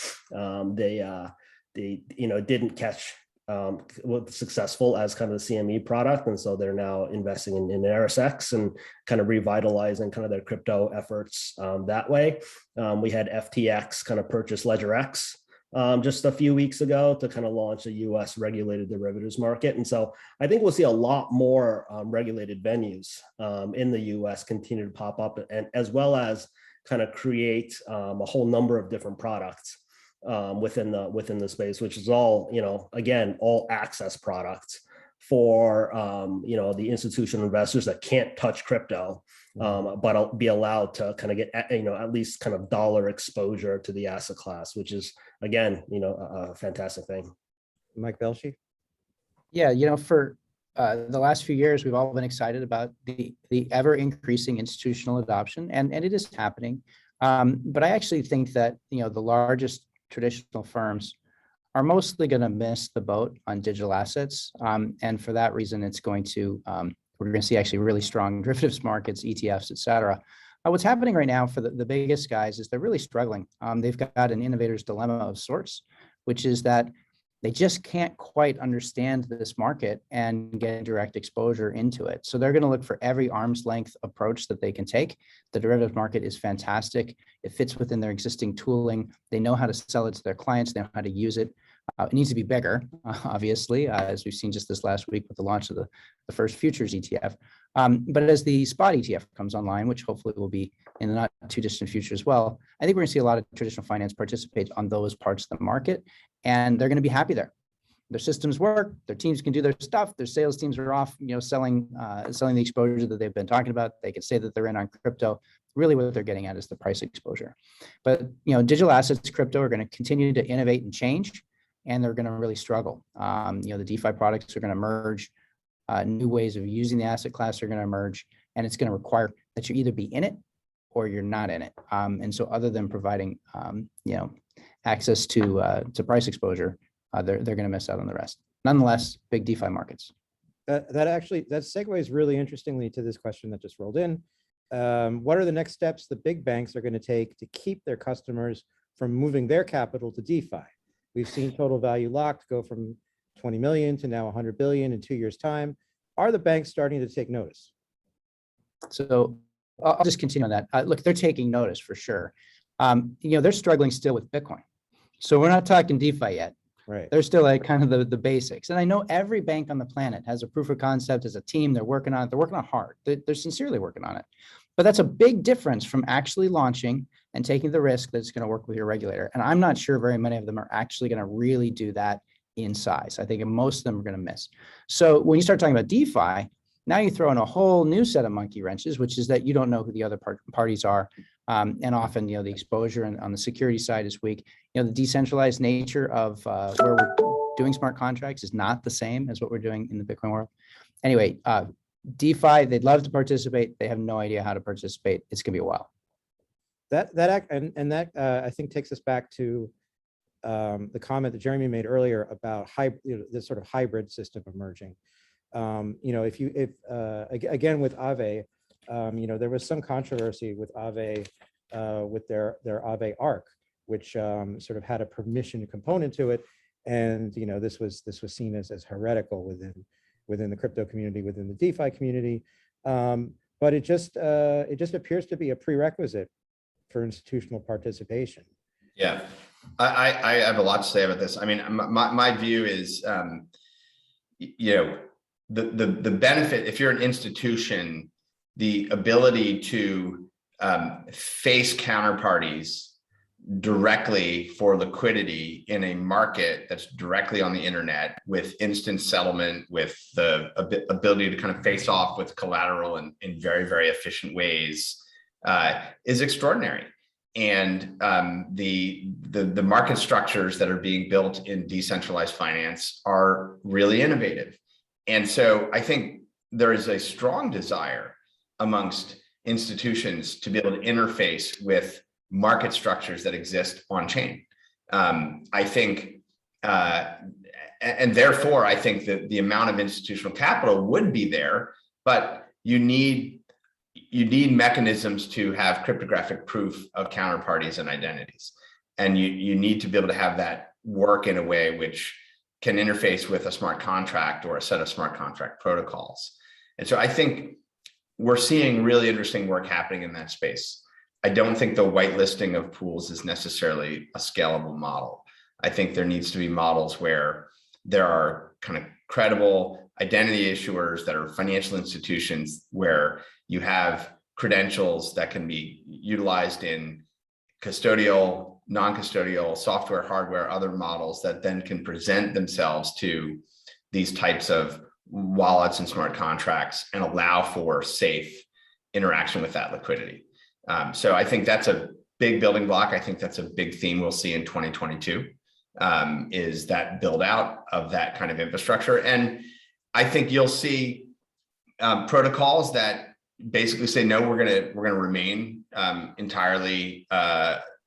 They didn't catch was successful as kind of the CME product, and so they're now investing in RSX and kind of revitalizing kind of their crypto efforts that way. We had FTX kind of purchase LedgerX just a few weeks ago to kind of launch a US regulated derivatives market. And so I think we'll see a lot more regulated venues in the US continue to pop up, and as well as kind of create a whole number of different products within the space, which is all, again, all access products for, the institutional investors that can't touch crypto, but I'll be allowed to kind of get, at least kind of dollar exposure to the asset class, which is, again, a fantastic thing. Mike Belshe? Yeah, for the last few years, we've all been excited about the ever increasing institutional adoption, and it is happening. But I actually think that, the largest traditional firms are mostly going to miss the boat on digital assets. And for that reason, it's going to, we're going to see actually really strong derivatives markets, ETFs, et cetera. What's happening right now for the biggest guys is they're really struggling. They've got an innovator's dilemma of sorts, which is that they just can't quite understand this market and get direct exposure into it. So they're going to look for every arm's length approach that they can take. The derivatives market is fantastic. It fits within their existing tooling. They know how to sell it to their clients. They know how to use it. It needs to be bigger, obviously, as we've seen just this last week with the launch of the first futures ETF. But as the spot ETF comes online, which hopefully will be in the not too distant future as well, I think we're going to see a lot of traditional finance participate on those parts of the market, and they're going to be happy there. Their systems work, their teams can do their stuff, their sales teams are off, selling the exposure that they've been talking about. They can say that they're in on crypto. Really what they're getting at is the price exposure. But digital assets, crypto are going to continue to innovate and change, and they're going to really struggle. The DeFi products are going to emerge. New ways of using the asset class are going to emerge, and it's going to require that you either be in it or you're not in it. And so other than providing, access to price exposure, they're going to miss out on the rest. Nonetheless, big DeFi markets. That segues really interestingly to this question that just rolled in. What are the next steps the big banks are going to take to keep their customers from moving their capital to DeFi? We've seen total value locked go from 20 million to now 100 billion in 2 years' time. Are the banks starting to take notice? So I'll just continue on that. Look, they're taking notice for sure. They're struggling still with Bitcoin. So we're not talking DeFi yet. Right. They're still like kind of the basics. And I know every bank on the planet has a proof of concept as a team. They're working on it. They're working on it hard. They're sincerely working on it. But that's a big difference from actually launching and taking the risk that it's going to work with your regulator. And I'm not sure very many of them are actually going to really do that in size. I think most of them are going to miss. So when you start talking about DeFi, now you throw in a whole new set of monkey wrenches, which is that you don't know who the other parties are. And often, the exposure on the security side is weak. The decentralized nature of where we're doing smart contracts is not the same as what we're doing in the Bitcoin world. Anyway, DeFi, they'd love to participate. They have no idea how to participate. It's going to be a while. That I think takes us back to the comment that Jeremy made earlier about this sort of hybrid system emerging. Again with Aave, there was some controversy with Aave, with their Aave Arc, which sort of had a permission component to it, and this was seen as heretical within the crypto community, within the DeFi community, but it just appears to be a prerequisite for institutional participation. Yeah, I have a lot to say about this. I mean, my view is, the benefit, if you're an institution, the ability to face counterparties directly for liquidity in a market that's directly on the internet with instant settlement, with the ability to kind of face off with collateral in very, very efficient ways, is extraordinary. And the market structures that are being built in decentralized finance are really innovative. And so I think there is a strong desire amongst institutions to be able to interface with market structures that exist on chain. I think, and therefore, I think that the amount of institutional capital would be there, but you need mechanisms to have cryptographic proof of counterparties and identities. And you need to be able to have that work in a way which can interface with a smart contract or a set of smart contract protocols. And so I think we're seeing really interesting work happening in that space. I don't think the whitelisting of pools is necessarily a scalable model. I think there needs to be models where there are kind of credible identity issuers that are financial institutions, where you have credentials that can be utilized in custodial, non-custodial, software, hardware, other models that then can present themselves to these types of wallets and smart contracts and allow for safe interaction with that liquidity. So I think that's a big building block. I think that's a big theme we'll see in 2022, is that build out of that kind of infrastructure. And I think you'll see protocols that basically say, no, we're gonna remain entirely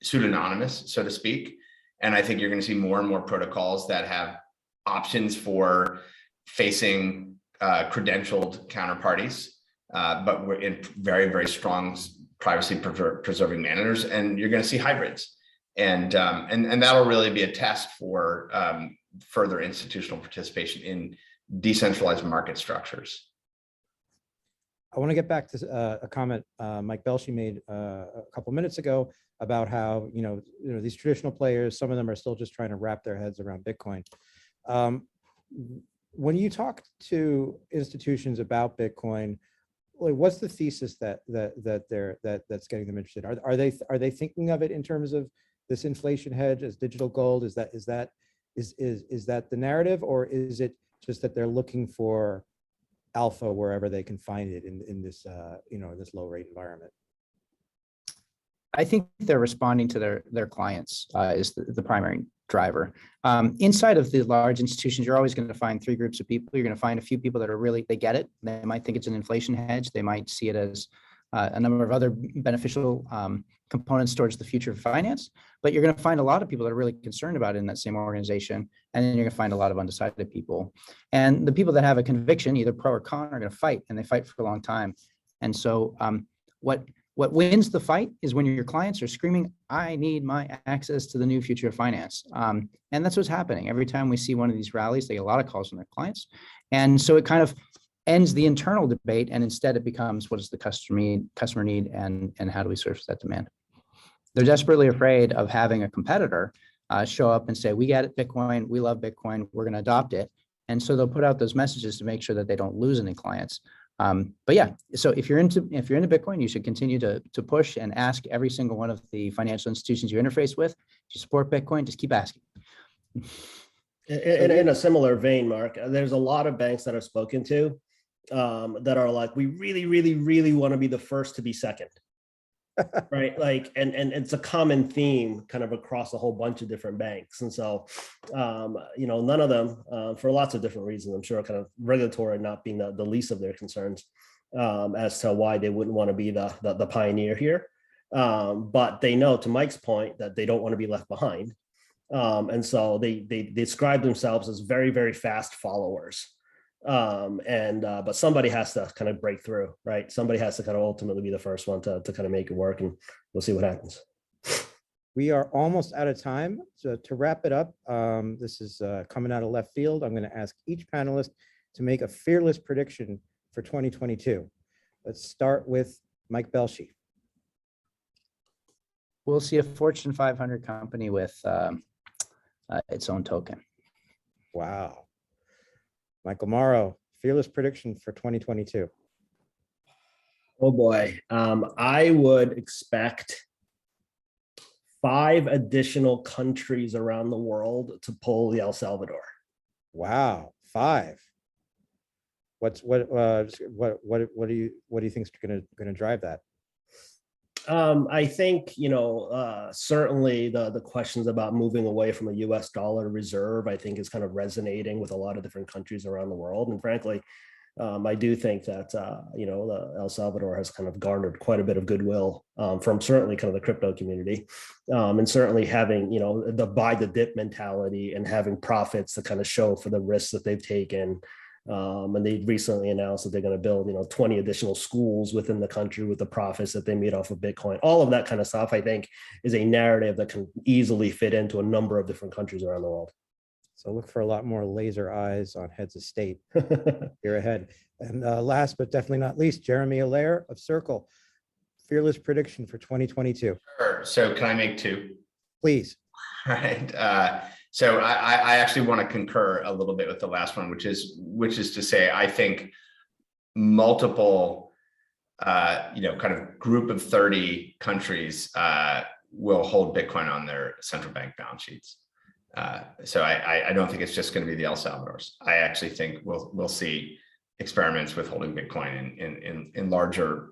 pseudonymous, so to speak. And I think you're gonna see more and more protocols that have options for facing credentialed counterparties, but we're in very, very strong privacy preserving manners. And you're gonna see hybrids. And that'll really be a test for further institutional participation in decentralized market structures. I want to get back to a comment Mike Belshe made a couple minutes ago about how these traditional players, some of them are still just trying to wrap their heads around Bitcoin. When you talk to institutions about Bitcoin, what's the thesis that's getting them interested? Are they thinking of it in terms of this inflation hedge as digital gold? Is that the narrative, or is it just that they're looking for alpha wherever they can find it in this this low rate environment? I think they're responding to their clients is the primary driver. Inside of the large institutions, you're always going to find three groups of people. You're going to find a few people that are they get it. They might think it's an inflation hedge. They might see it as a number of other beneficial components towards the future of finance. But you're going to find a lot of people that are really concerned about it in that same organization. And then you're going to find a lot of undecided people. And the people that have a conviction, either pro or con, are going to fight, and they fight for a long time. And so what wins the fight is when your clients are screaming, I need my access to the new future of finance. And that's what's happening. Every time we see one of these rallies, they get a lot of calls from their clients. And so it kind of ends the internal debate, and instead it becomes, what does the customer need and how do we surface that demand? They're desperately afraid of having a competitor show up and say, we get it, Bitcoin, we love Bitcoin, we're going to adopt it. And so they'll put out those messages to make sure that they don't lose any clients. But yeah, so if you're into Bitcoin, you should continue to push and ask every single one of the financial institutions you interface with. If you support Bitcoin, just keep asking. In a similar vein, Mark, there's a lot of banks that I've spoken to that are like, we really, really, really want to be the first to be second. Right. Like, and it's a common theme kind of across a whole bunch of different banks. And so, none of them, for lots of different reasons, I'm sure kind of regulatory not being the least of their concerns as to why they wouldn't want to be the pioneer here. But they know, to Mike's point, that they don't want to be left behind. And so they describe themselves as very, very fast followers. But somebody has to kind of break through, right? Somebody has to kind of ultimately be the first one to kind of make it work, and we'll see what happens. We are almost out of time. So to wrap it up, this is coming out of left field. I'm going to ask each panelist to make a fearless prediction for 2022. Let's start with Mike Belshe. We'll see a Fortune 500 company with its own token. Wow. Michael Moro, fearless prediction for 2022. Oh boy. I would expect 5 additional countries around the world to pull the El Salvador. Wow, 5. What do you think is going to drive that? I think, certainly the questions about moving away from a US dollar reserve, I think is kind of resonating with a lot of different countries around the world. And frankly, I do think that, El Salvador has kind of garnered quite a bit of goodwill from certainly kind of the crypto community, and certainly having, the buy the dip mentality and having profits to kind of show for the risks that they've taken. And they recently announced that they're going to build, 20 additional schools within the country with the profits that they made off of Bitcoin. All of that kind of stuff, I think, is a narrative that can easily fit into a number of different countries around the world. So look for a lot more laser eyes on heads of state here ahead. And last but definitely not least, Jeremy Allaire of Circle, fearless prediction for 2022. Sure. So can I make 2? Please. All right. So I actually want to concur a little bit with the last one, which is to say, I think multiple, kind of group of 30 countries will hold Bitcoin on their central bank balance sheets. So I don't think it's just going to be the El Salvadors. I actually think we'll see experiments with holding Bitcoin in larger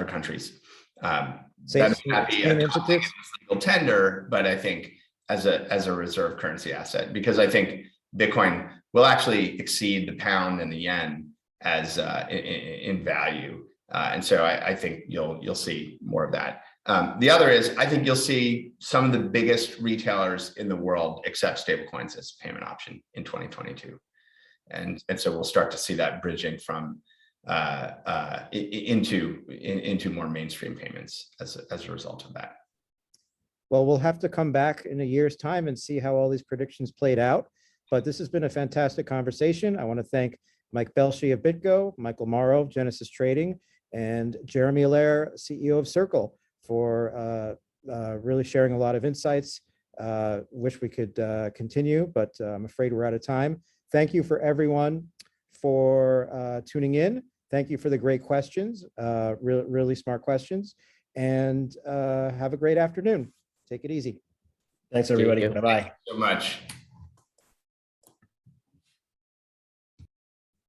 countries. That may not be a legal tender, but I think as a reserve currency asset, because I think Bitcoin will actually exceed the pound and the yen as in value, and so I think you'll see more of that. The other is, I think you'll see some of the biggest retailers in the world accept stablecoins as a payment option in 2022, and so we'll start to see that bridging from into more mainstream payments as a result of that. Well, we'll have to come back in a year's time and see how all these predictions played out. But this has been a fantastic conversation. I want to thank Mike Belshe of BitGo, Michael Moro of Genesis Trading, and Jeremy Allaire, CEO of Circle, for really sharing a lot of insights. Wish we could continue, but I'm afraid we're out of time. Thank you for everyone for tuning in. Thank you for the great questions, really smart questions, and have a great afternoon. Take it easy. Thanks, everybody. Bye-bye. Thank you so much.